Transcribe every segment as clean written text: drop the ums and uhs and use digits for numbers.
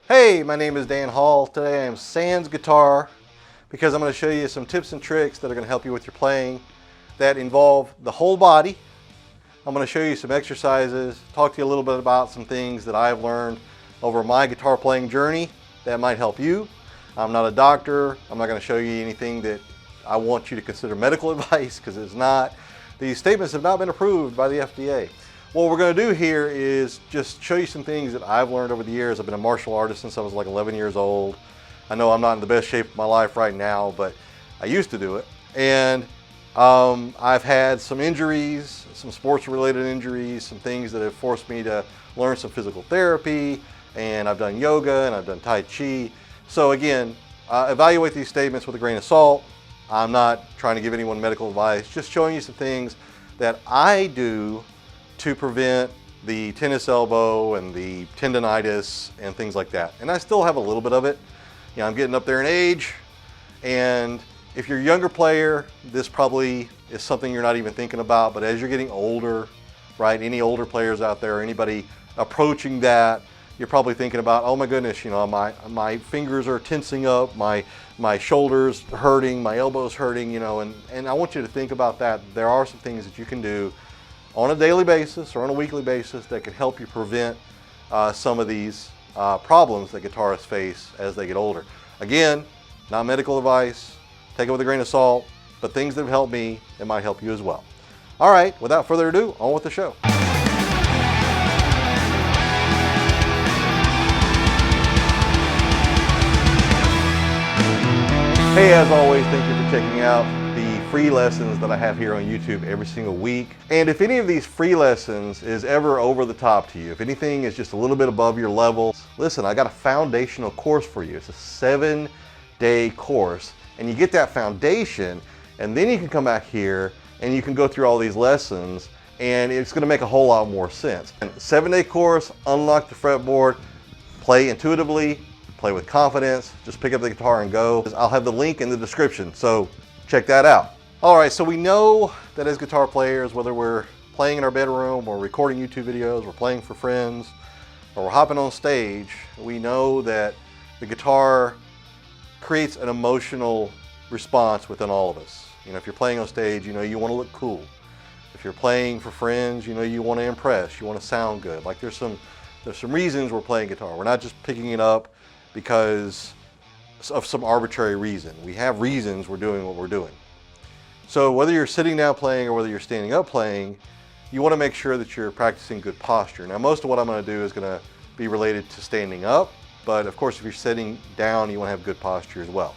Hey, my name is Dan Hall. Today I am sans guitar because I'm going to show you some tips and tricks that are going to help you with your playing that involve the whole body. I'm going to show you some exercises, talk to you a little bit about some things that I've learned over my guitar playing journey that might help you. I'm not a doctor. I'm not going to show you anything that I want you to consider medical advice because it's not. These statements have not been approved by the FDA. What we're going to do here is just show you some things that I've learned over the years. I've been a martial artist since I was like 11 years old. I know I'm not in the best shape of my life right now, but I used to do it. And I've had some injuries, some sports related injuries, some things that have forced me to learn some physical therapy, and I've done yoga and I've done Tai Chi. So again, evaluate these statements with a grain of salt. I'm not trying to give anyone medical advice, just showing you some things that I do to prevent the tennis elbow and the tendonitis and things like that. And I still have a little bit of it. You know, I'm getting up there in age, and if you're a younger player, this probably is something you're not even thinking about, but as you're getting older, right, any older players out there, anybody approaching that, you're probably thinking about, oh my goodness, you know, my fingers are tensing up, my shoulders hurting, my elbows hurting, you know, and I want you to think about that. There are some things that you can do on a daily basis or on a weekly basis that can help you prevent some of these problems that guitarists face as they get older. Again, not medical advice, take it with a grain of salt, but things that have helped me, it might help you as well. All right, without further ado, on with the show. Hey, as always, thank you for checking out the free lessons that I have here on YouTube every single week. And if any of these free lessons is ever over the top to you, if anything is just a little bit above your level, listen, I got a foundational course for you. It's a 7-day course, and you get that foundation, and then you can come back here and you can go through all these lessons, and it's going to make a whole lot more sense. 7-day course, unlock the fretboard, play intuitively, play with confidence, just pick up the guitar and go. I'll have the link in the description, so check that out. All right, so we know that as guitar players, whether we're playing in our bedroom or recording YouTube videos, we're playing for friends, or we're hopping on stage, we know that the guitar creates an emotional response within all of us. You know, if you're playing on stage, you know you want to look cool. If you're playing for friends, you know you want to impress, you want to sound good. Like there's some reasons we're playing guitar. We're not just picking it up because of some arbitrary reason. We have reasons we're doing what we're doing. So whether you're sitting down playing or whether you're standing up playing, you want to make sure that you're practicing good posture. Now, most of what I'm going to do is going to be related to standing up, but of course if you're sitting down, you want to have good posture as well.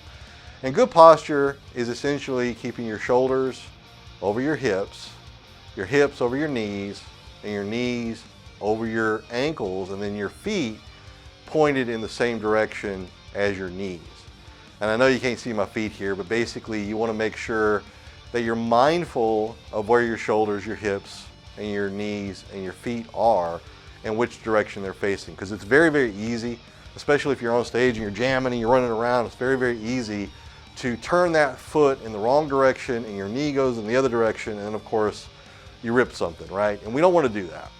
And good posture is essentially keeping your shoulders over your hips over your knees, and your knees over your ankles, and then your feet pointed in the same direction as your knees. And I know you can't see my feet here, but basically you want to make sure that you're mindful of where your shoulders, your hips, and your knees and your feet are and which direction they're facing. Because it's very, very easy, especially if you're on stage and you're jamming and you're running around, it's very, very easy to turn that foot in the wrong direction and your knee goes in the other direction, and then of course you rip something, right? And we don't want to do that.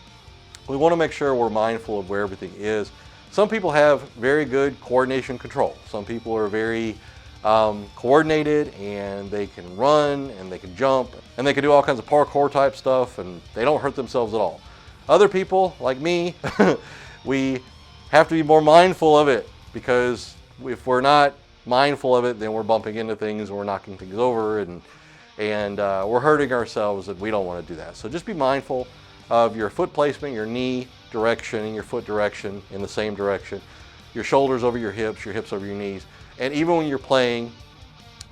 We want to make sure we're mindful of where everything is. Some people have very good coordination control. Some people are very coordinated, and they can run and they can jump and they can do all kinds of parkour type stuff, and they don't hurt themselves at all. Other people, like me, we have to be more mindful of it, because if we're not mindful of it, then we're bumping into things and we're knocking things over, and we're hurting ourselves, and we don't want to do that. So just be mindful of your foot placement, your knee direction, and your foot direction in the same direction, your shoulders over your hips over your knees. And even when you're playing,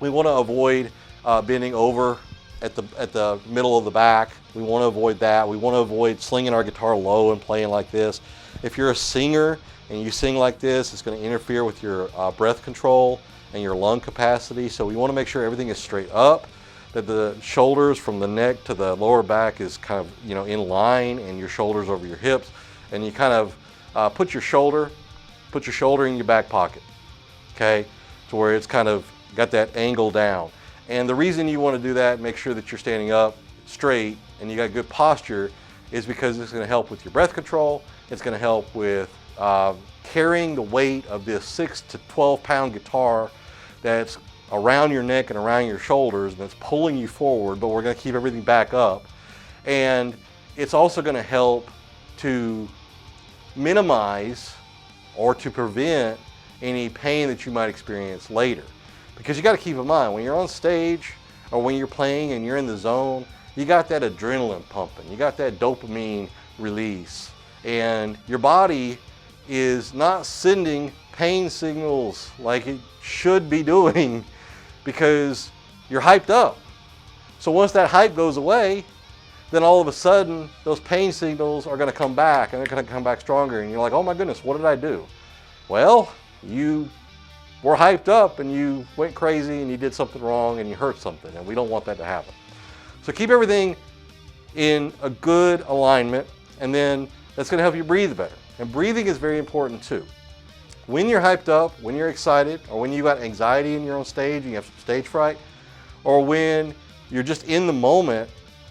we want to avoid bending over at the middle of the back. We want to avoid that. We want to avoid slinging our guitar low and playing like this. If you're a singer and you sing like this, it's going to interfere with your breath control and your lung capacity. So we want to make sure everything is straight up, that the shoulders from the neck to the lower back is kind of, you know, in line, and your shoulders over your hips, and you kind of put your shoulder in your back pocket, okay, to where it's kind of got that angle down. And the reason you want to do that, make sure that you're standing up straight and you got good posture, is because it's going to help with your breath control. It's going to help with carrying the weight of this 6 to 12 pound guitar that's around your neck and around your shoulders, and that's pulling you forward, but we're going to keep everything back up. And it's also going to help to minimize or to prevent any pain that you might experience later. Because you got to keep in mind, when you're on stage or when you're playing and you're in the zone, you got that adrenaline pumping, you got that dopamine release, and your body is not sending pain signals like it should be doing because you're hyped up. So once that hype goes away, then all of a sudden those pain signals are going to come back, and they're going to come back stronger, and you're like, oh my goodness, what did I do? Well, you were hyped up and you went crazy and you did something wrong and you hurt something, and we don't want that to happen. So keep everything in a good alignment, and then that's going to help you breathe better. And breathing is very important too. When you're hyped up, when you're excited, or when you got anxiety and you're on stage and you have some stage fright, or when you're just in the moment,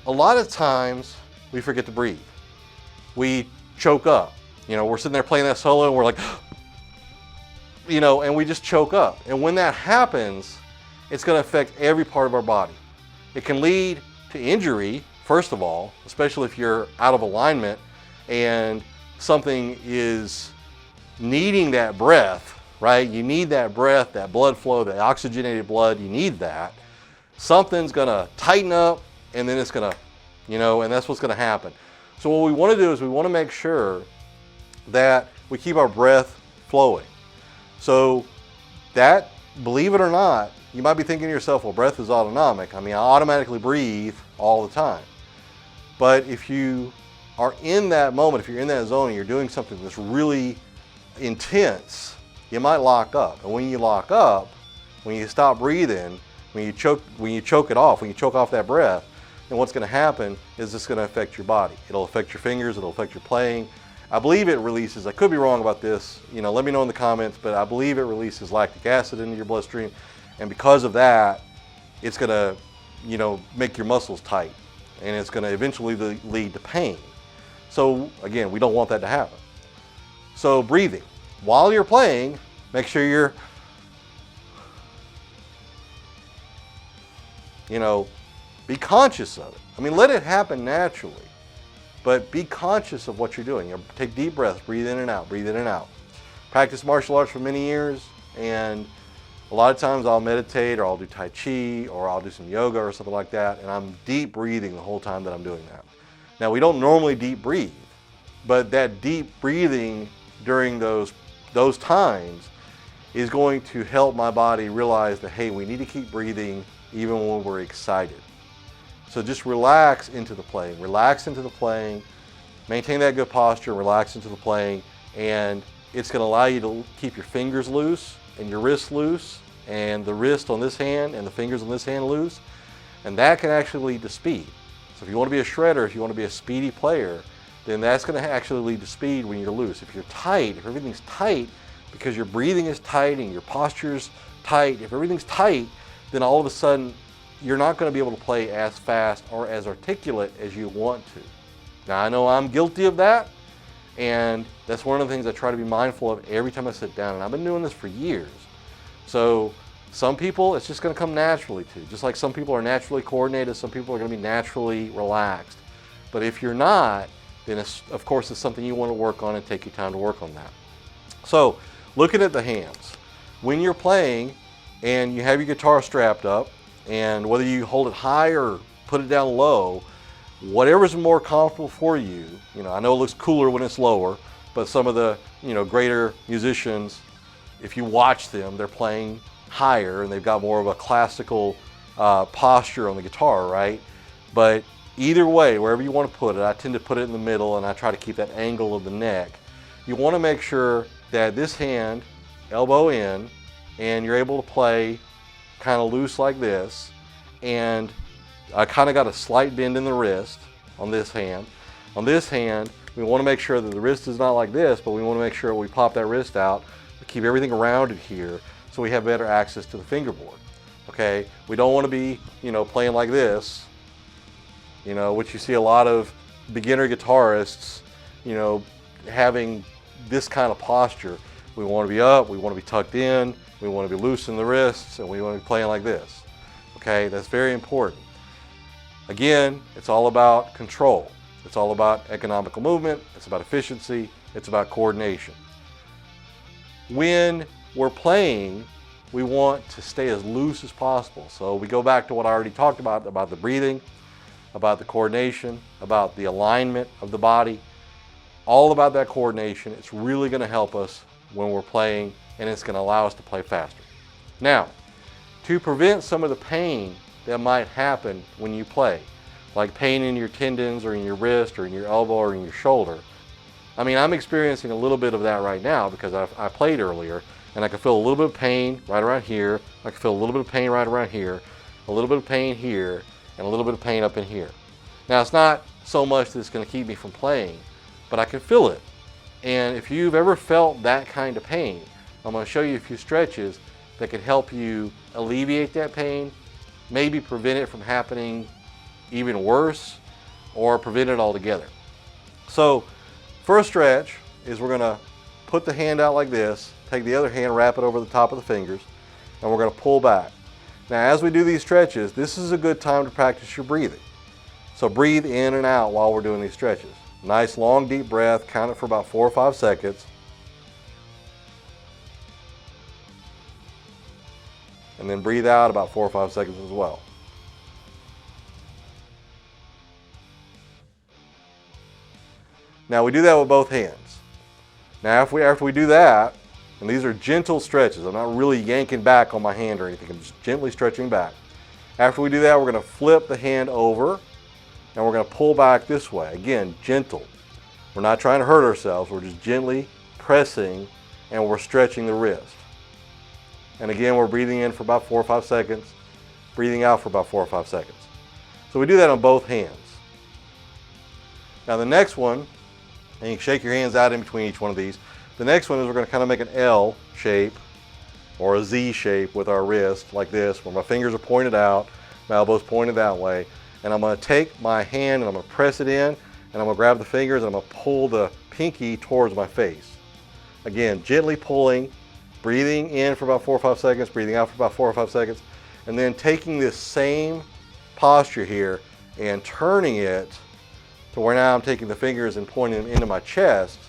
a lot of times we forget to breathe. We choke up. We're sitting there playing that solo and we're like, and we just choke up. And when that happens, it's going to affect every part of our body. It can lead to injury, first of all, especially if you're out of alignment and something is needing that breath, right? You need that breath, that blood flow, the oxygenated blood, you need that. Something's going to tighten up, and then it's going to, and that's what's going to happen. So what we want to do is we want to make sure that we keep our breath flowing. So that, believe it or not, you might be thinking to yourself, well, breath is autonomic. I automatically breathe all the time. But if you are in that moment, if you're in that zone and you're doing something that's really intense, you might lock up. And when you lock up, when you stop breathing, when you choke it off, when you choke off that breath, then what's going to happen is it's going to affect your body. It'll affect your fingers, it'll affect your playing. I believe it releases, I could be wrong about this, let me know in the comments, but I believe it releases lactic acid into your bloodstream, and because of that, it's going to, make your muscles tight, and it's going to eventually lead to pain. So again, we don't want that to happen. So breathing. While you're playing, make sure you're, be conscious of it. Let it happen naturally, but be conscious of what you're doing. Take deep breaths, breathe in and out, breathe in and out. Practice martial arts for many years, and a lot of times I'll meditate, or I'll do Tai Chi, or I'll do some yoga or something like that, and I'm deep breathing the whole time that I'm doing that. Now, we don't normally deep breathe, but that deep breathing during those times is going to help my body realize that, hey, we need to keep breathing even when we're excited. So just relax into the playing, maintain that good posture, relax into the playing, and it's going to allow you to keep your fingers loose and your wrists loose, and the wrist on this hand and the fingers on this hand loose, and that can actually lead to speed. So if you want to be a shredder, if you want to be a speedy player, then that's going to actually lead to speed when you're loose. If you're tight, if everything's tight, because your breathing is tight and your posture's tight, if everything's tight, then all of a sudden you're not going to be able to play as fast or as articulate as you want to. Now, I know I'm guilty of that, and that's one of the things I try to be mindful of every time I sit down, and I've been doing this for years. So some people, it's just going to come naturally to. Just like some people are naturally coordinated, some people are going to be naturally relaxed. But if you're not, then of course it's something you want to work on, and take your time to work on that. So looking at the hands, when you're playing and you have your guitar strapped up, and whether you hold it high or put it down low, whatever's more comfortable for you. I know it looks cooler when it's lower, but some of the greater musicians, if you watch them, they're playing higher and they've got more of a classical posture on the guitar, right? But either way, wherever you want to put it, I tend to put it in the middle, and I try to keep that angle of the neck. You want to make sure that this hand, elbow in, and you're able to play kind of loose like this, and I kind of got a slight bend in the wrist on this hand. On this hand, we want to make sure that the wrist is not like this, but we want to make sure we pop that wrist out, we keep everything rounded here so we have better access to the fingerboard. Okay, we don't want to be, playing like this, which you see a lot of beginner guitarists, having this kind of posture. We want to be up, we want to be tucked in, we want to be loose in the wrists, and we want to be playing like this. Okay, that's very important. Again, it's all about control. It's all about economical movement, it's about efficiency, it's about coordination. When we're playing, we want to stay as loose as possible. So we go back to what I already talked about the breathing, about the coordination, about the alignment of the body, all about that coordination. It's really going to help us when we're playing, and it's going to allow us to play faster. Now, to prevent some of the pain that might happen when you play, like pain in your tendons or in your wrist or in your elbow or in your shoulder. I mean, I'm experiencing a little bit of that right now because I played earlier, and I can feel a little bit of pain right around here. I can feel a little bit of pain right around here, a little bit of pain here, and a little bit of pain up in here. Now, it's not so much that it's going to keep me from playing, but I can feel it. And if you've ever felt that kind of pain, I'm going to show you a few stretches that can help you alleviate that pain, maybe prevent it from happening even worse, or prevent it altogether. So, first stretch is we're going to put the hand out like this, take the other hand, wrap it over the top of the fingers, and we're going to pull back. Now, as we do these stretches, this is a good time to practice your breathing. So breathe in and out while we're doing these stretches. Nice long deep breath, count it for about 4 or 5 seconds. And then breathe out about 4 or 5 seconds as well. Now we do that with both hands. Now after we do that, and these are gentle stretches, I'm not really yanking back on my hand or anything, I'm just gently stretching back. After we do that, we're going to flip the hand over and we're going to pull back this way. Again, gentle. We're not trying to hurt ourselves, we're just gently pressing and we're stretching the wrist. And again, we're breathing in for about 4 or 5 seconds, breathing out for about 4 or 5 seconds. So we do that on both hands. Now the next one, and you can shake your hands out in between each one of these. The next one is we're going to kind of make an L shape or a Z shape with our wrist like this, where my fingers are pointed out, my elbows pointed that way. And I'm going to take my hand and I'm going to press it in, and I'm going to grab the fingers and I'm going to pull the pinky towards my face. Again, gently pulling, breathing in for about 4 or 5 seconds, breathing out for about 4 or 5 seconds, and then taking this same posture here and turning it to where now I'm taking the fingers and pointing them into my chest,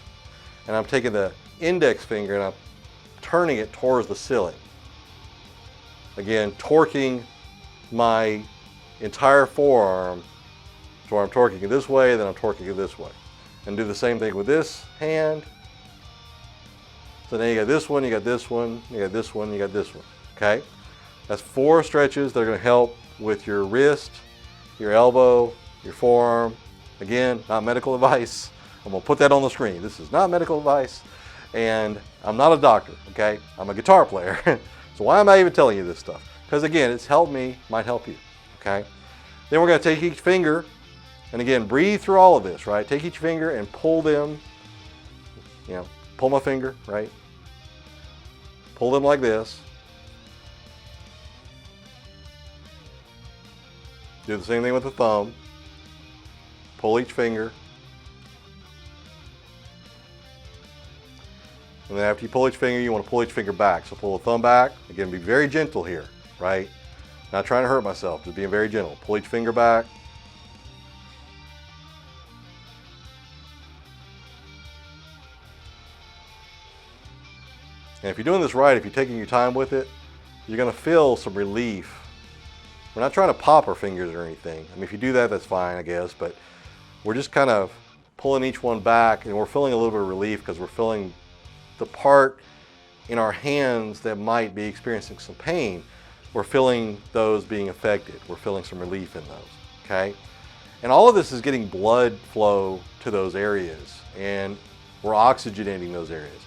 and I'm taking the index finger and I'm turning it towards the ceiling. Again, torquing my entire forearm to where I'm torquing it this way, then I'm torquing it this way. And do the same thing with this hand. So then you got this one, you got this one, you got this one, you got this one. Okay? That's 4 stretches that are going to help with your wrist, your elbow, your forearm. Again, not medical advice. I'm going to put that on the screen. This is not medical advice, and I'm not a doctor, okay? I'm a guitar player. So why am I even telling you this stuff? Because again, it's helped me, might help you, okay? Then we're going to take each finger, and again, breathe through all of this, right? Take each finger and pull them, pull my finger, right? Pull them like this. Do the same thing with the thumb. Pull each finger. And then after you pull each finger, you want to pull each finger back. So pull the thumb back. Again, be very gentle here, right? Not trying to hurt myself, just being very gentle. Pull each finger back. And if you're doing this right, if you're taking your time with it, you're going to feel some relief. We're not trying to pop our fingers or anything. I mean, if you do that, that's fine, I guess, but we're just kind of pulling each one back, and we're feeling a little bit of relief because we're feeling the part in our hands that might be experiencing some pain. We're feeling those being affected. We're feeling some relief in those, okay? And all of this is getting blood flow to those areas, and we're oxygenating those areas.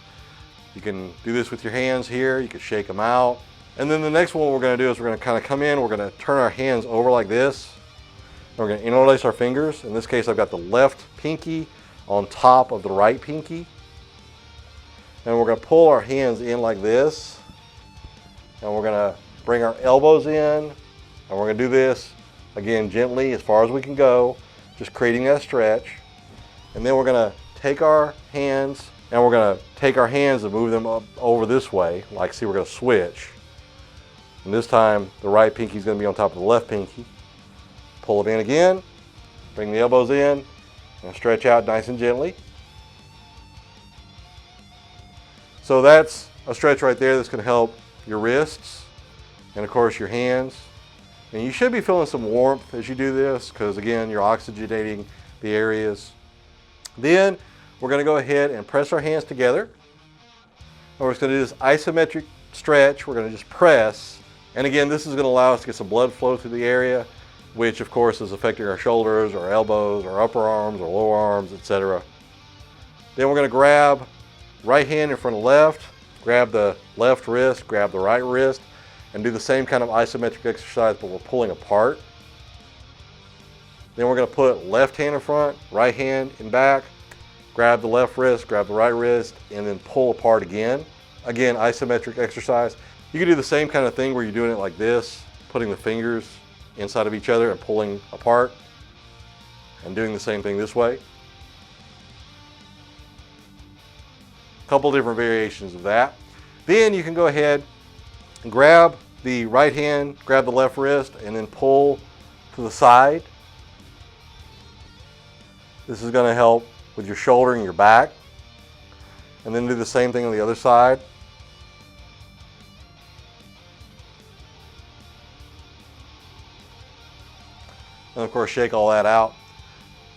You can do this with your hands here. You can shake them out. And then the next one we're going to do is we're going to kind of come in. We're going to turn our hands over like this. We're going to interlace our fingers. In this case, I've got the left pinky on top of the right pinky. And we're going to pull our hands in like this. And we're going to bring our elbows in. And we're going to do this, again, gently as far as we can go, just creating that stretch. And then we're going to take our hands And we're going to take our hands and move them up over this way. Like, see, we're going to switch. And this time, the right pinky is going to be on top of the left pinky. Pull it in again. Bring the elbows in. And stretch out nice and gently. So that's a stretch right there that's going to help your wrists and, of course, your hands. And you should be feeling some warmth as you do this because, again, you're oxygenating the areas. Then we're going to go ahead and press our hands together. And we're just going to do this isometric stretch. We're going to just press. And again, this is going to allow us to get some blood flow through the area, which of course is affecting our shoulders, our elbows, our upper arms, our lower arms, etc. Then we're going to grab right hand in front of left, grab the left wrist, grab the right wrist, and do the same kind of isometric exercise, but we're pulling apart. Then we're going to put left hand in front, right hand in back, grab the left wrist, grab the right wrist, and then pull apart again. Again, isometric exercise. You can do the same kind of thing where you're doing it like this, putting the fingers inside of each other and pulling apart, and doing the same thing this way. A couple different variations of that. Then you can go ahead and grab the right hand, grab the left wrist, and then pull to the side. This is going to help with your shoulder and your back. And then do the same thing on the other side. And of course, shake all that out.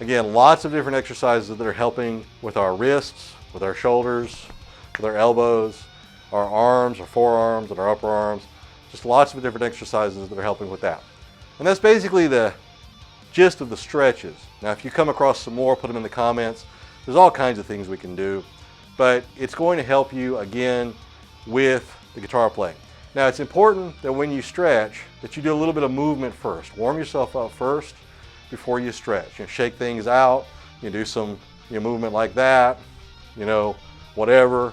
Again, lots of different exercises that are helping with our wrists, with our shoulders, with our elbows, our arms, our forearms, and our upper arms. Just lots of different exercises that are helping with that. And that's basically the gist of the stretches. Now, if you come across some more, put them in the comments. There's all kinds of things we can do, but it's going to help you, again, with the guitar playing. Now, it's important that when you stretch, that you do a little bit of movement first. Warm yourself up first before you stretch. You know, shake things out. You do some movement like that, whatever,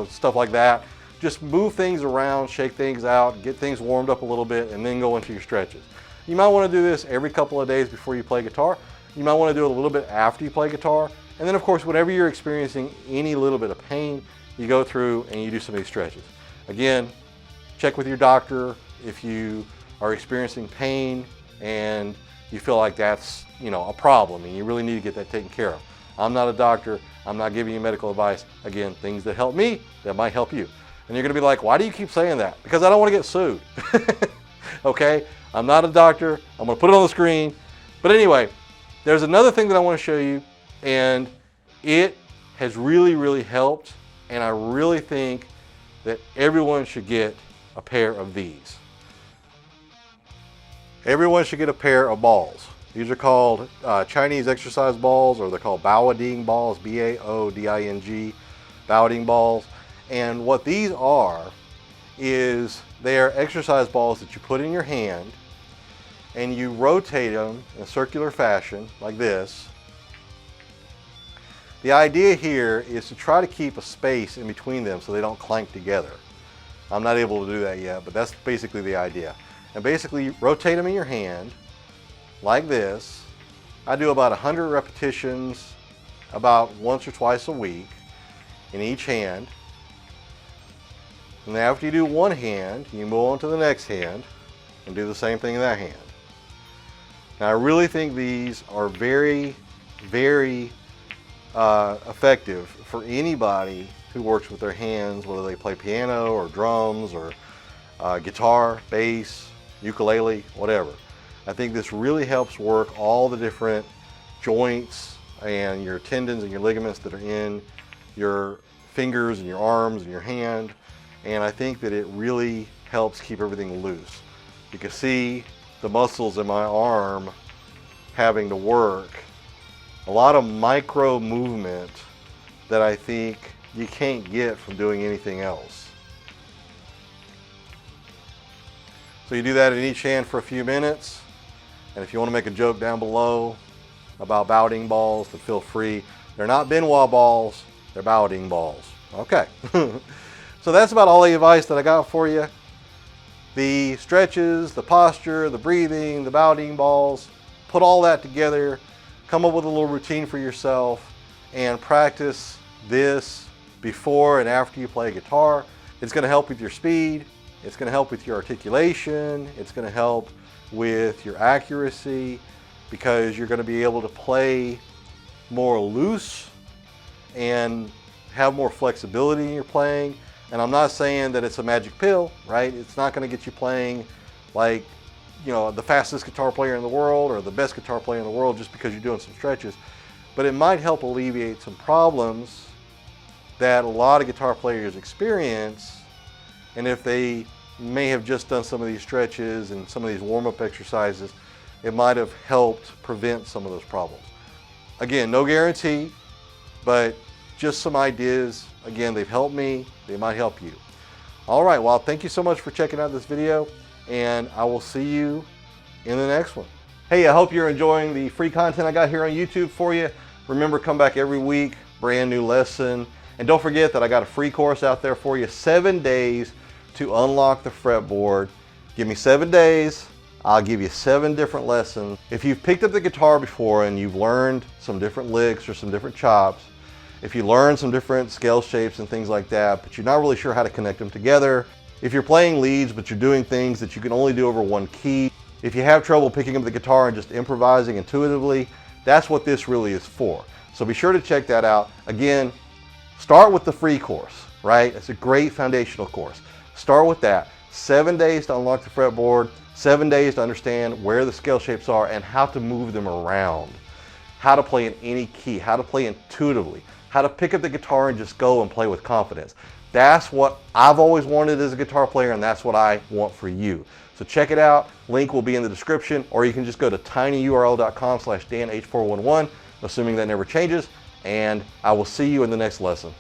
stuff like that. Just move things around, shake things out, get things warmed up a little bit, and then go into your stretches. You might want to do this every couple of days before you play guitar. You might want to do it a little bit after you play guitar. And then, of course, whenever you're experiencing any little bit of pain, you go through and you do some of these stretches. Again, check with your doctor if you are experiencing pain and you feel like that's, a problem and you really need to get that taken care of. I'm not a doctor. I'm not giving you medical advice. Again, things that help me, that might help you. And you're going to be like, why do you keep saying that? Because I don't want to get sued. Okay? I'm not a doctor. I'm going to put it on the screen. But anyway, there's another thing that I want to show you, and it has really, really helped, and I really think that everyone should get a pair of these. Everyone should get a pair of balls. These are called Chinese exercise balls, or they're called Baoding balls, B-A-O-D-I-N-G, Baoding balls. And what these are is they are exercise balls that you put in your hand and you rotate them in a circular fashion like this. The idea here is to try to keep a space in between them so they don't clank together. I'm not able to do that yet, but that's basically the idea. And basically rotate them in your hand like this. I do about 100 repetitions about once or twice a week in each hand. And after you do one hand, you move on to the next hand and do the same thing in that hand. Now, I really think these are very, very effective for anybody who works with their hands, whether they play piano or drums or guitar, bass, ukulele, whatever. I think this really helps work all the different joints and your tendons and your ligaments that are in your fingers and your arms and your hand. And I think that it really helps keep everything loose. You can see the muscles in my arm having to work. A lot of micro movement that I think you can't get from doing anything else. So you do that in each hand for a few minutes. And if you want to make a joke down below about Baoding balls, then feel free. They're not Benoit balls, they're Baoding balls. Okay. So that's about all the advice that I got for you. The stretches, the posture, the breathing, the Baoding balls, put all that together, come up with a little routine for yourself, and practice this before and after you play guitar. It's going to help with your speed. It's going to help with your articulation. It's going to help with your accuracy, because you're going to be able to play more loose and have more flexibility in your playing. And I'm not saying that it's a magic pill, right? It's not going to get you playing like, you know, the fastest guitar player in the world or the best guitar player in the world just because you're doing some stretches. But it might help alleviate some problems that a lot of guitar players experience. And if they may have just done some of these stretches and some of these warm-up exercises, it might have helped prevent some of those problems. Again, no guarantee, but just some ideas. Again, they've helped me, they might help you. All right, well, thank you so much for checking out this video, and I will see you in the next one. Hey, I hope you're enjoying the free content I got here on YouTube for you. Remember, come back every week, brand new lesson. And don't forget that I got a free course out there for you, 7 days to unlock the fretboard. Give me 7 days, I'll give you 7 different lessons. If you've picked up the guitar before and you've learned some different licks or some different chops, if you learn some different scale shapes and things like that, but you're not really sure how to connect them together, if you're playing leads but you're doing things that you can only do over one key, if you have trouble picking up the guitar and just improvising intuitively, that's what this really is for. So be sure to check that out. Again, start with the free course, right? It's a great foundational course. Start with that. 7 days to unlock the fretboard, 7 days to understand where the scale shapes are and how to move them around, how to play in any key, how to play intuitively, how to pick up the guitar and just go and play with confidence. That's what I've always wanted as a guitar player, and that's what I want for you. So check it out. Link will be in the description, or you can just go to tinyurl.com/DanH411, assuming that never changes, and I will see you in the next lesson.